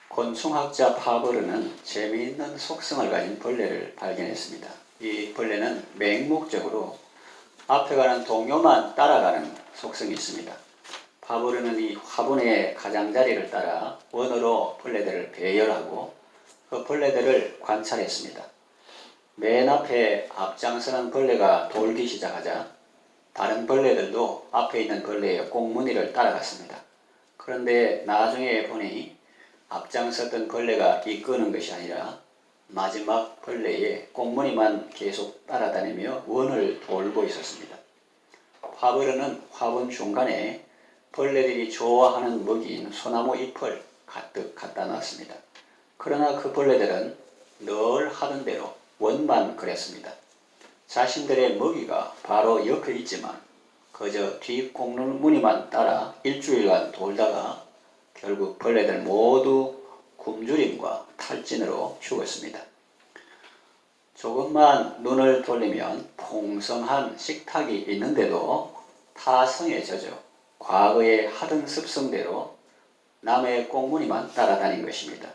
곤충학자 파브르는 재미있는 속성을 가진 벌레를 발견했습니다. 이 벌레는 맹목적으로 앞에 가는 동료만 따라가는 속성이 있습니다. 파브르는 이 화분의 가장자리를 따라 원으로 벌레들을 배열하고 그 벌레들을 관찰했습니다. 맨 앞에 앞장서는 벌레가 돌기 시작하자 다른 벌레들도 앞에 있는 벌레의 꽁무니를 따라갔습니다. 그런데 나중에 보니 앞장섰던 벌레가 이끄는 것이 아니라 마지막 벌레의 꽁무니만 계속 따라다니며 원을 돌고 있었습니다. 파브르는 화분 중간에 벌레들이 좋아하는 먹이인 소나무 잎을 가득 갖다 놨습니다. 그러나 그 벌레들은 늘 하던 대로 원만 그랬습니다. 자신들의 먹이가 바로 옆에 있지만 그저 뒷꽁무니만 따라 일주일간 돌다가 결국 벌레들 모두 굶주림과 탈진으로 죽었습니다. 조금만 눈을 돌리면 풍성한 식탁이 있는데도 타성에 젖어 과거에 하던 습성대로 남의 꽁무니만 따라다닌 것입니다.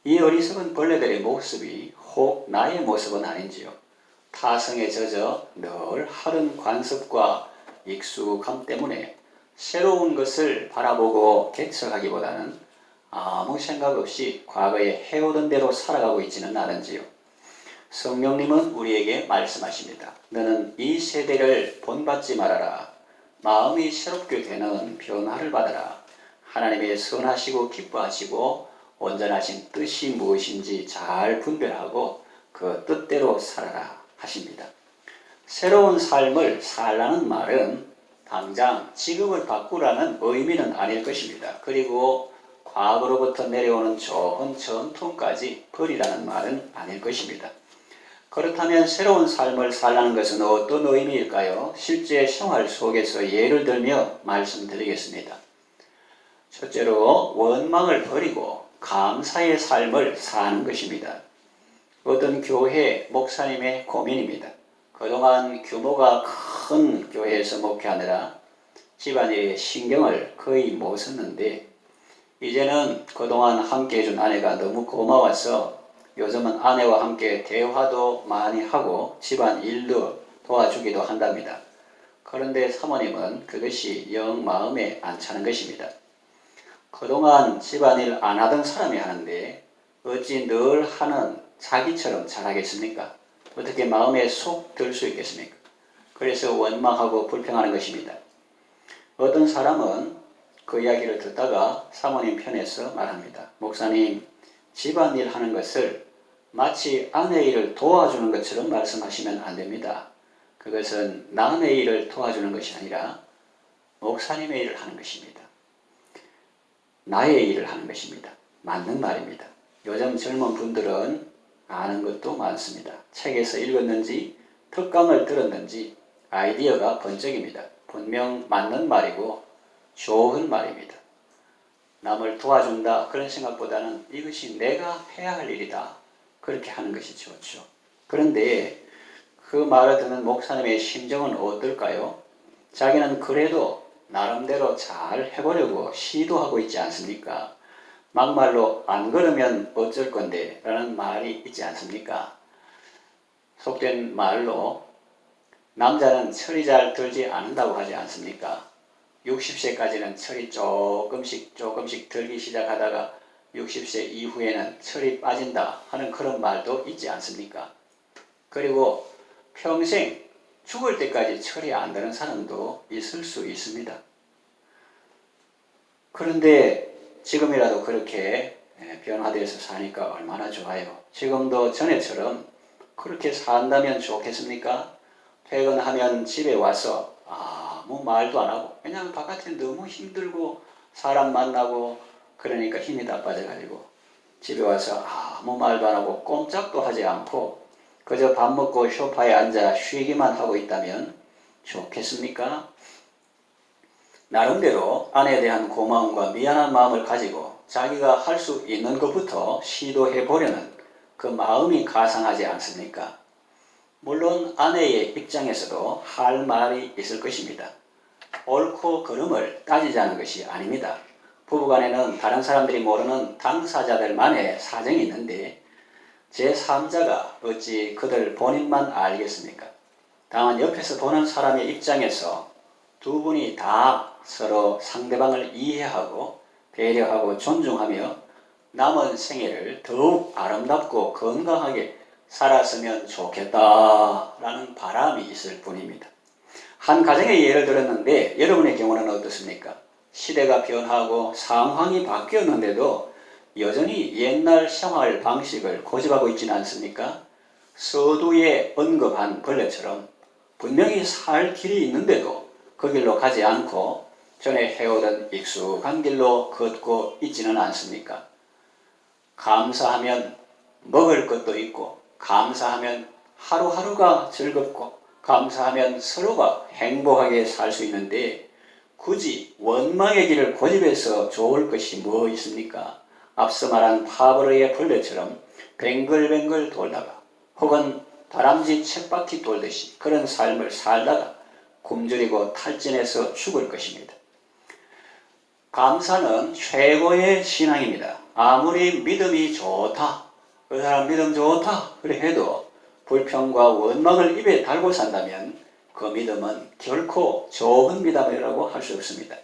이 어리석은 벌레들의 모습이 혹 나의 모습은 아닌지요. 타성에 젖어 늘 하던 관습과 익숙함 때문에 새로운 것을 바라보고 개척하기보다는 아무 생각 없이 과거에 해오던 대로 살아가고 있지는 않은지요. 성령님은 우리에게 말씀하십니다. 너는 이 세대를 본받지 말아라. 마음이 새롭게 되는 변화를 받아라. 하나님의 선하시고 기뻐하시고 온전하신 뜻이 무엇인지 잘 분별하고 그 뜻대로 살아라 하십니다. 새로운 삶을 살라는 말은 당장 지금을 바꾸라는 의미는 아닐 것입니다. 그리고 과거로부터 내려오는 좋은 전통까지 버리라는 말은 아닐 것입니다. 그렇다면 새로운 삶을 살라는 것은 어떤 의미일까요? 실제 생활 속에서 예를 들며 말씀드리겠습니다. 첫째로 원망을 버리고 감사의 삶을 사는 것입니다. 어떤 교회 목사님의 고민입니다. 그동안 규모가 큰 교회에서 목회하느라 집안일에 신경을 거의 못 썼는데 이제는 그동안 함께 해준 아내가 너무 고마워서 요즘은 아내와 함께 대화도 많이 하고 집안 일도 도와주기도 한답니다. 그런데 사모님은 그것이 영 마음에 안 차는 것입니다. 그동안 집안일 안 하던 사람이 하는데 어찌 늘 하는 자기처럼 잘하겠습니까? 어떻게 마음에 속 들 수 있겠습니까? 그래서 원망하고 불평하는 것입니다. 어떤 사람은 그 이야기를 듣다가 사모님 편에서 말합니다. 목사님, 집안일 하는 것을 마치 아내 일을 도와주는 것처럼 말씀하시면 안 됩니다. 그것은 남의 일을 도와주는 것이 아니라 목사님의 일을 하는 것입니다. 나의 일을 하는 것입니다. 맞는 말입니다. 요즘 젊은 분들은 아는 것도 많습니다. 책에서 읽었는지 특강을 들었는지 아이디어가 번쩍입니다. 분명 맞는 말이고 좋은 말입니다. 남을 도와준다 그런 생각보다는 이것이 내가 해야 할 일이다 그렇게 하는 것이 좋죠. 그런데 그 말을 듣는 목사님의 심정은 어떨까요? 자기는 그래도 나름대로 잘 해보려고 시도하고 있지 않습니까? 막말로 안 그러면 어쩔 건데 라는 말이 있지 않습니까? 속된 말로 남자는 철이 잘 들지 않는다고 하지 않습니까? 60세까지는 철이 조금씩 들기 시작하다가 60세 이후에는 철이 빠진다 하는 그런 말도 있지 않습니까? 그리고 평생 죽을 때까지 철이 안 드는 사람도 있을 수 있습니다. 그런데 지금이라도 그렇게 변화돼서 사니까 얼마나 좋아요. 지금도 전에처럼 그렇게 산다면 좋겠습니까? 퇴근하면 집에 와서 아무 말도 안 하고 왜냐하면 바깥에 너무 힘들고 사람 만나고 그러니까 힘이 다 빠져가지고 집에 와서 아무 말도 안 하고 꼼짝도 하지 않고 그저 밥 먹고 소파에 앉아 쉬기만 하고 있다면 좋겠습니까? 나름대로 아내에 대한 고마움과 미안한 마음을 가지고 자기가 할 수 있는 것부터 시도해 보려는 그 마음이 가상하지 않습니까? 물론 아내의 입장에서도 할 말이 있을 것입니다. 옳고 그름을 따지자는 것이 아닙니다. 부부간에는 다른 사람들이 모르는 당사자들만의 사정이 있는데 제3자가 어찌 그들 본인만 알겠습니까? 다만 옆에서 보는 사람의 입장에서 두 분이 다 서로 상대방을 이해하고 배려하고 존중하며 남은 생애를 더욱 아름답고 건강하게 살았으면 좋겠다라는 바람이 있을 뿐입니다. 한 가정의 예를 들었는데 여러분의 경우는 어떻습니까? 시대가 변하고 상황이 바뀌었는데도 여전히 옛날 생활 방식을 고집하고 있지는 않습니까? 서두에 언급한 벌레처럼 분명히 살 길이 있는데도 그 길로 가지 않고 전에 해오던 익숙한 길로 걷고 있지는 않습니까? 감사하면 먹을 것도 있고, 감사하면 하루하루가 즐겁고, 감사하면 서로가 행복하게 살 수 있는데 굳이 원망의 길을 고집해서 좋을 것이 뭐 있습니까? 앞서 말한 파브르의 벌레처럼 뱅글뱅글 돌다가 혹은 다람쥐 쳇바퀴 돌듯이 그런 삶을 살다가 굶주리고 탈진해서 죽을 것입니다. 감사는 최고의 신앙입니다. 아무리 믿음이 좋다, 그 사람 믿음 좋다 그래 해도 불평과 원망을 입에 달고 산다면 그 믿음은 결코 좋은 믿음이라고 할 수 없습니다.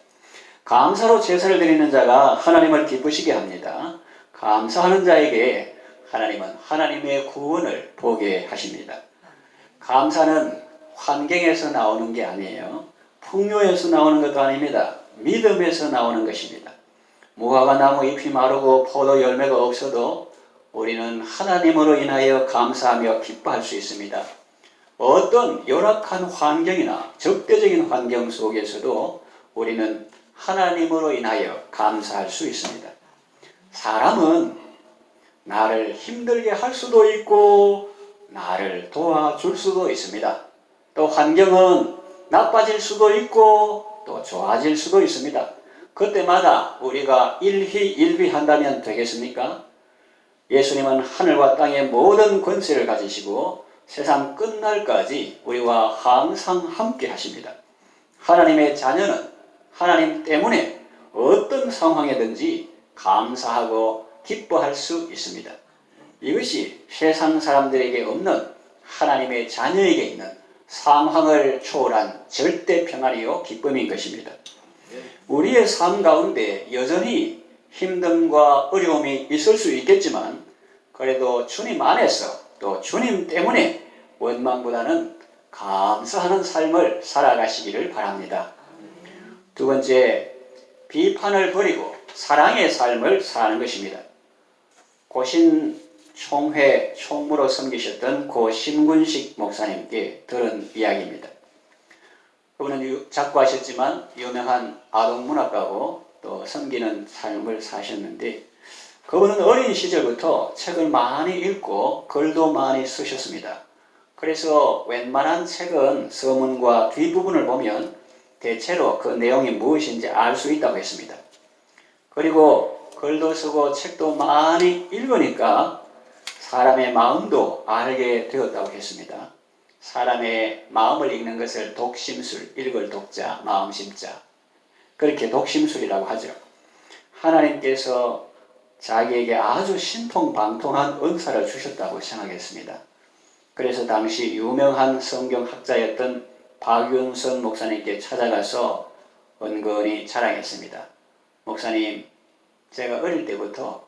감사로 제사를 드리는 자가 하나님을 기쁘시게 합니다. 감사하는 자에게 하나님은 하나님의 구원을 보게 하십니다. 감사는 환경에서 나오는 게 아니에요. 풍요에서 나오는 것도 아닙니다. 믿음에서 나오는 것입니다. 무화과 나무 잎이 마르고 포도 열매가 없어도 우리는 하나님으로 인하여 감사하며 기뻐할 수 있습니다. 어떤 열악한 환경이나 적대적인 환경 속에서도 우리는 하나님으로 인하여 감사할 수 있습니다. 사람은 나를 힘들게 할 수도 있고 나를 도와줄 수도 있습니다. 또 환경은 나빠질 수도 있고 또 좋아질 수도 있습니다. 그때마다 우리가 일희일비한다면 되겠습니까? 예수님은 하늘과 땅의 모든 권세를 가지시고 세상 끝날까지 우리와 항상 함께 하십니다. 하나님의 자녀는 하나님 때문에 어떤 상황이든지 감사하고 기뻐할 수 있습니다. 이것이 세상 사람들에게 없는 하나님의 자녀에게 있는 상황을 초월한 절대 평안이요 기쁨인 것입니다. 우리의 삶 가운데 여전히 힘듦과 어려움이 있을 수 있겠지만 그래도 주님 안에서 또 주님 때문에 원망보다는 감사하는 삶을 살아가시기를 바랍니다. 두 번째, 비판을 버리고 사랑의 삶을 사는 것입니다. 고신 총회 총무로 섬기셨던 고 심군식 목사님께 들은 이야기입니다. 그분은 작고하셨지만 유명한 아동문학가고 또 섬기는 삶을 사셨는데 그분은 어린 시절부터 책을 많이 읽고 글도 많이 쓰셨습니다. 그래서 웬만한 책은 서문과 뒷부분을 보면 대체로 그 내용이 무엇인지 알 수 있다고 했습니다. 그리고 글도 쓰고 책도 많이 읽으니까 사람의 마음도 알게 되었다고 했습니다. 사람의 마음을 읽는 것을 독심술, 읽을 독자, 마음심자, 그렇게 독심술이라고 하죠. 하나님께서 자기에게 아주 신통방통한 은사를 주셨다고 생각했습니다. 그래서 당시 유명한 성경학자였던 박윤선 목사님께 찾아가서 은근히 자랑했습니다. 목사님, 제가 어릴 때부터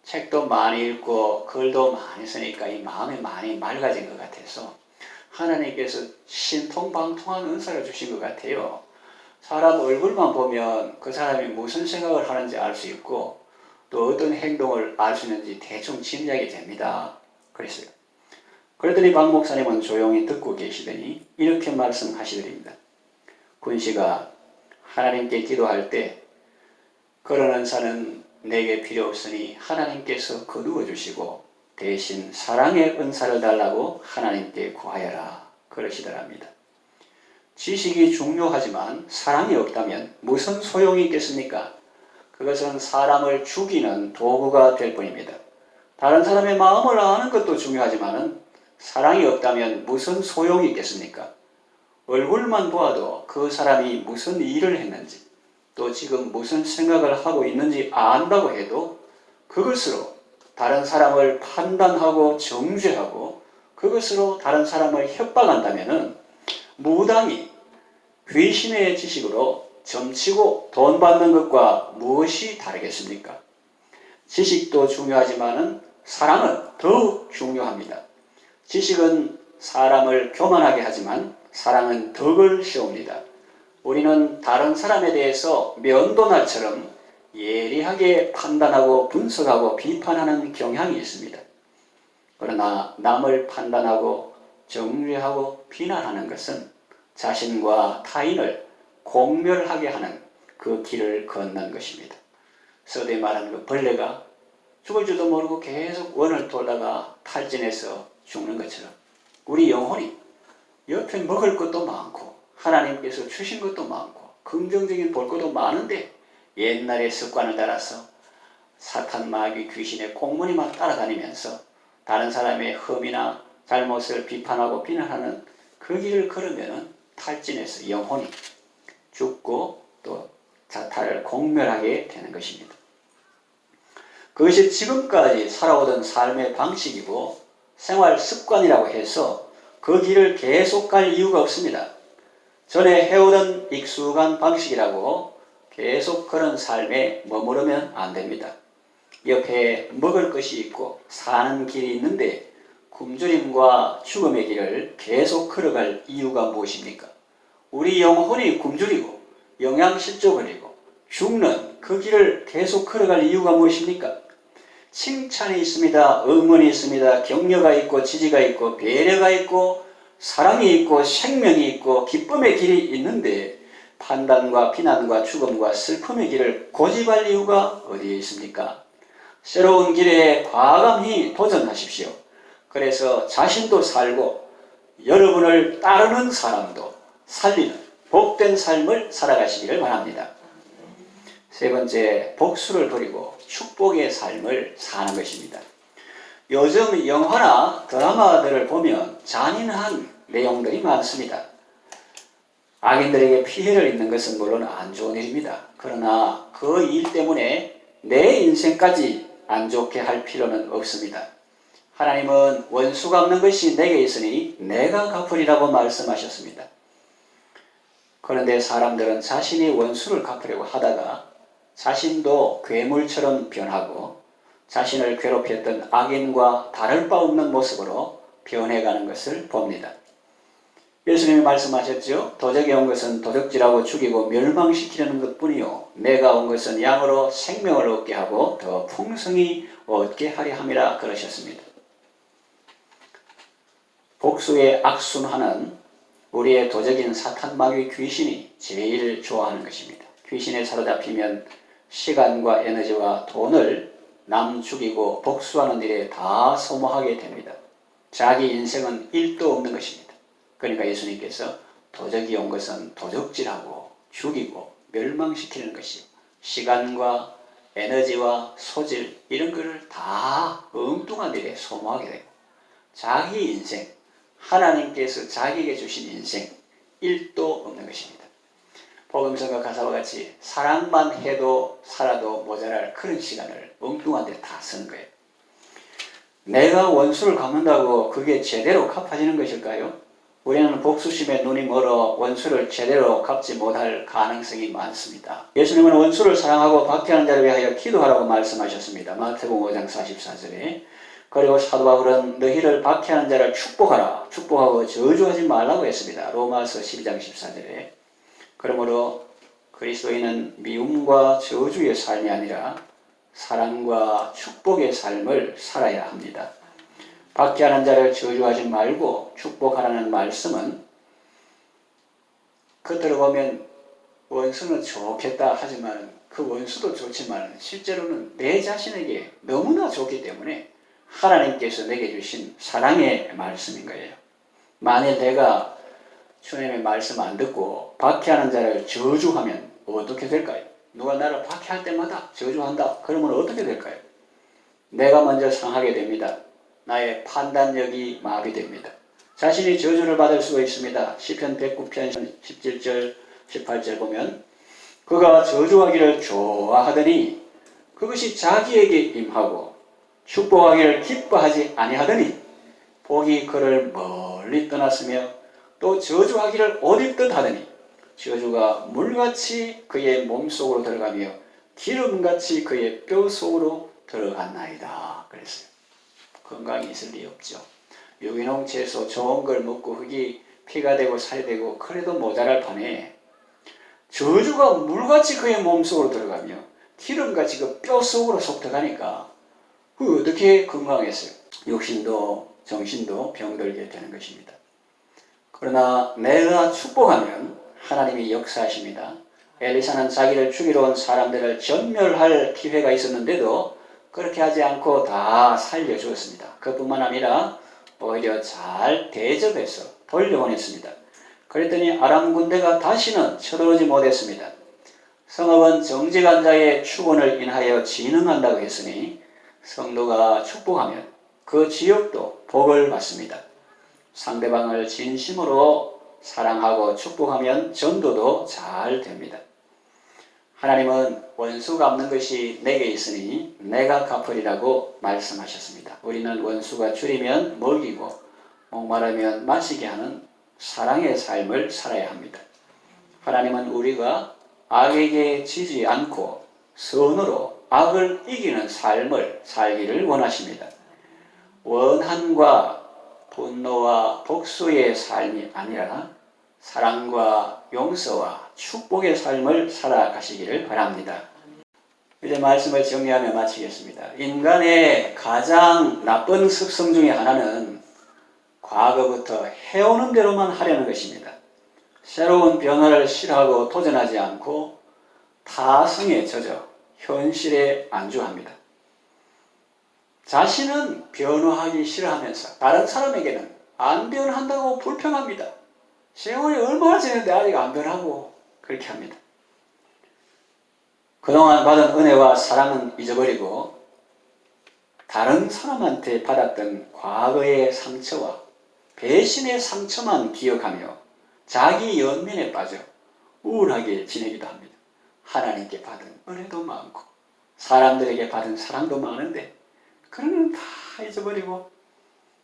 책도 많이 읽고 글도 많이 쓰니까 이 마음이 많이 맑아진 것 같아서 하나님께서 신통방통한 은사를 주신 것 같아요. 사람 얼굴만 보면 그 사람이 무슨 생각을 하는지 알 수 있고 또 어떤 행동을 알 수 있는지 대충 짐작이 됩니다. 그랬어요. 그러더니 박 목사님은 조용히 듣고 계시더니 이렇게 말씀하시더랍니다. 군씨가 하나님께 기도할 때 그런 은사는 내게 필요 없으니 하나님께서 거두어 주시고 대신 사랑의 은사를 달라고 하나님께 구하여라 그러시더랍니다. 지식이 중요하지만 사랑이 없다면 무슨 소용이 있겠습니까? 그것은 사람을 죽이는 도구가 될 뿐입니다. 다른 사람의 마음을 아는 것도 중요하지만 사랑이 없다면 무슨 소용이 있겠습니까? 얼굴만 보아도 그 사람이 무슨 일을 했는지 또 지금 무슨 생각을 하고 있는지 안다고 해도 그것으로 다른 사람을 판단하고 정죄하고 그것으로 다른 사람을 협박한다면 무당이 귀신의 지식으로 점치고 돈 받는 것과 무엇이 다르겠습니까? 지식도 중요하지만 사랑은 더욱 중요합니다. 지식은 사람을 교만하게 하지만 사랑은 덕을 세웁니다. 우리는 다른 사람에 대해서 면도날처럼 예리하게 판단하고 분석하고 비판하는 경향이 있습니다. 그러나 남을 판단하고 정죄하고 비난하는 것은 자신과 타인을 공멸하게 하는 그 길을 걷는 것입니다. 서두에 말하는 그 벌레가 죽을 줄도 모르고 계속 원을 돌다가 탈진해서 죽는 것처럼 우리 영혼이 옆에 먹을 것도 많고 하나님께서 주신 것도 많고 긍정적인 볼 것도 많은데 옛날의 습관을 따라서 사탄 마귀 귀신의 꽁무니만 따라다니면서 다른 사람의 흠이나 잘못을 비판하고 비난하는 그 길을 걸으면 탈진해서 영혼이 죽고 또 자타를 공멸하게 되는 것입니다. 그것이 지금까지 살아오던 삶의 방식이고 생활 습관이라고 해서 그 길을 계속 갈 이유가 없습니다. 전에 해오던 익숙한 방식이라고 계속 그런 삶에 머무르면 안 됩니다. 옆에 먹을 것이 있고 사는 길이 있는데 굶주림과 죽음의 길을 계속 걸어갈 이유가 무엇입니까? 우리 영혼이 굶주리고 영양실조 걸리고 죽는 그 길을 계속 걸어갈 이유가 무엇입니까? 칭찬이 있습니다. 응원이 있습니다. 격려가 있고 지지가 있고 배려가 있고 사랑이 있고 생명이 있고 기쁨의 길이 있는데 판단과 비난과 죽음과 슬픔의 길을 고집할 이유가 어디에 있습니까? 새로운 길에 과감히 도전하십시오. 그래서 자신도 살고 여러분을 따르는 사람도 살리는 복된 삶을 살아가시기를 바랍니다. 세 번째, 복수를 버리고 축복의 삶을 사는 것입니다. 요즘 영화나 드라마들을 보면 잔인한 내용들이 많습니다. 악인들에게 피해를 입는 것은 물론 안 좋은 일입니다. 그러나 그 일 때문에 내 인생까지 안 좋게 할 필요는 없습니다. 하나님은 원수 갚는 것이 내게 있으니 내가 갚으리라고 말씀하셨습니다. 그런데 사람들은 자신이 원수를 갚으려고 하다가 자신도 괴물처럼 변하고 자신을 괴롭혔던 악인과 다를 바 없는 모습으로 변해가는 것을 봅니다. 예수님이 말씀하셨죠. 도적이 온 것은 도적질하고 죽이고 멸망시키려는 것뿐이요 내가 온 것은 양으로 생명을 얻게 하고 더 풍성히 얻게 하려 함이라 그러셨습니다. 복수의 악순환은 우리의 도적인 사탄 마귀 귀신이 제일 좋아하는 것입니다. 귀신에 사로잡히면 시간과 에너지와 돈을 남 죽이고 복수하는 일에 다 소모하게 됩니다. 자기 인생은 1도 없는 것입니다. 그러니까 예수님께서 도적이 온 것은 도적질하고 죽이고 멸망시키는 것이요 시간과 에너지와 소질 이런 것을 다 엉뚱한 일에 소모하게 되고 자기 인생, 하나님께서 자기에게 주신 인생 1도 없는 것입니다. 복음성과 가사와 같이 사랑만 해도 살아도 모자랄 그런 시간을 엉뚱한 데 다 쓰는 거예요. 내가 원수를 갚는다고 그게 제대로 갚아지는 것일까요? 우리는 복수심에 눈이 멀어 원수를 제대로 갚지 못할 가능성이 많습니다. 예수님은 원수를 사랑하고 박해하는 자를 위하여 기도하라고 말씀하셨습니다. 마태복음 5장 44절에 그리고 사도 바울은 너희를 박해하는 자를 축복하라. 축복하고 저주하지 말라고 했습니다. 로마서 12장 14절에 그러므로 그리스도인은 미움과 저주의 삶이 아니라 사랑과 축복의 삶을 살아야 합니다. 박해하는 자를 저주하지 말고 축복하라는 말씀은 겉으로 보면 원수는 좋겠다 하지만 그 원수도 좋지만 실제로는 내 자신에게 너무나 좋기 때문에 하나님께서 내게 주신 사랑의 말씀인 거예요. 만일 내가 주님의 말씀 안 듣고 박해하는 자를 저주하면 어떻게 될까요? 누가 나를 박해할 때마다 저주한다. 그러면 어떻게 될까요? 내가 먼저 상하게 됩니다. 나의 판단력이 마비됩니다. 자신이 저주를 받을 수가 있습니다. 시편 109편 17절 18절 보면 그가 저주하기를 좋아하더니 그것이 자기에게 임하고 축복하기를 기뻐하지 아니하더니 복이 그를 멀리 떠났으며 또 저주하기를 못 입듯 하더니 저주가 물같이 그의 몸속으로 들어가며 기름같이 그의 뼈 속으로 들어갔나이다. 그랬어요. 건강이 있을 리 없죠. 유기농 채소 좋은 걸 먹고 흙이 피가 되고 살이 되고 그래도 모자랄 판에 저주가 물같이 그의 몸속으로 들어가며 기름같이 그 뼈 속으로 속 들어가니까 그 어떻게 건강했어요? 육신도 정신도 병들게 되는 것입니다. 그러나 내가 축복하면 하나님이 역사하십니다. 엘리사는 자기를 죽이러 온 사람들을 전멸할 기회가 있었는데도 그렇게 하지 않고 다 살려주었습니다. 그뿐만 아니라 오히려 잘 대접해서 돌려보냈습니다. 그랬더니 아람 군대가 다시는 쳐들어오지 못했습니다. 성읍은 정직한 자의 축원을 인하여 진흥한다고 했으니 성도가 축복하면 그 지역도 복을 받습니다. 상대방을 진심으로 사랑하고 축복하면 전도도 잘 됩니다. 하나님은 원수 갚는 것이 내게 있으니 내가 갚으리라고 말씀하셨습니다. 우리는 원수가 줄이면 먹이고 목마르면 마시게 하는 사랑의 삶을 살아야 합니다. 하나님은 우리가 악에게 지지 않고 선으로 악을 이기는 삶을 살기를 원하십니다. 원한과 분노와 복수의 삶이 아니라 사랑과 용서와 축복의 삶을 살아가시기를 바랍니다. 이제 말씀을 정리하며 마치겠습니다. 인간의 가장 나쁜 습성 중에 하나는 과거부터 해오는 대로만 하려는 것입니다. 새로운 변화를 싫어하고 도전하지 않고 타성에 젖어 현실에 안주합니다. 자신은 변화하기 싫어하면서 다른 사람에게는 안 변한다고 불평합니다. 세월이 얼마나 지났는데 아직 안 변하고 그렇게 합니다. 그동안 받은 은혜와 사랑은 잊어버리고 다른 사람한테 받았던 과거의 상처와 배신의 상처만 기억하며 자기 연민에 빠져 우울하게 지내기도 합니다. 하나님께 받은 은혜도 많고 사람들에게 받은 사랑도 많은데 그런 건 다 잊어버리고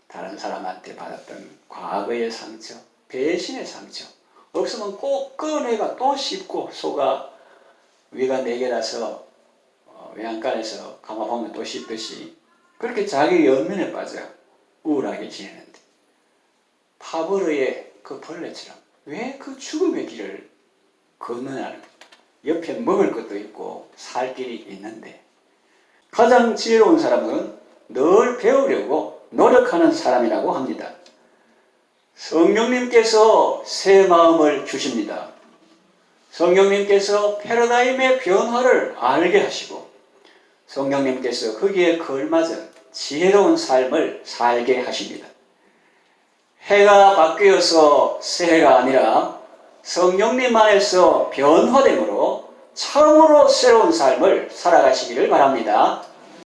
다른 사람한테 받았던 과거의 상처, 배신의 상처 없으면 꼭 꺼내가 또 씹고 속아 위가 4개라서 외양간에서 감아보면 또 씹듯이 그렇게 자기 연민에 빠져 우울하게 지내는데 파브르의 그 벌레처럼 왜 그 죽음의 길을 건너냐는 옆에 먹을 것도 있고 살 길이 있는데 가장 지혜로운 사람은 늘 배우려고 노력하는 사람이라고 합니다. 성령님께서 새 마음을 주십니다. 성령님께서 패러다임의 변화를 알게 하시고 성령님께서 거기에 걸맞은 지혜로운 삶을 살게 하십니다. 해가 바뀌어서 새해가 아니라 성령님 안에서 변화됨으로 처음으로 새로운 삶을 살아가시기를 바랍니다.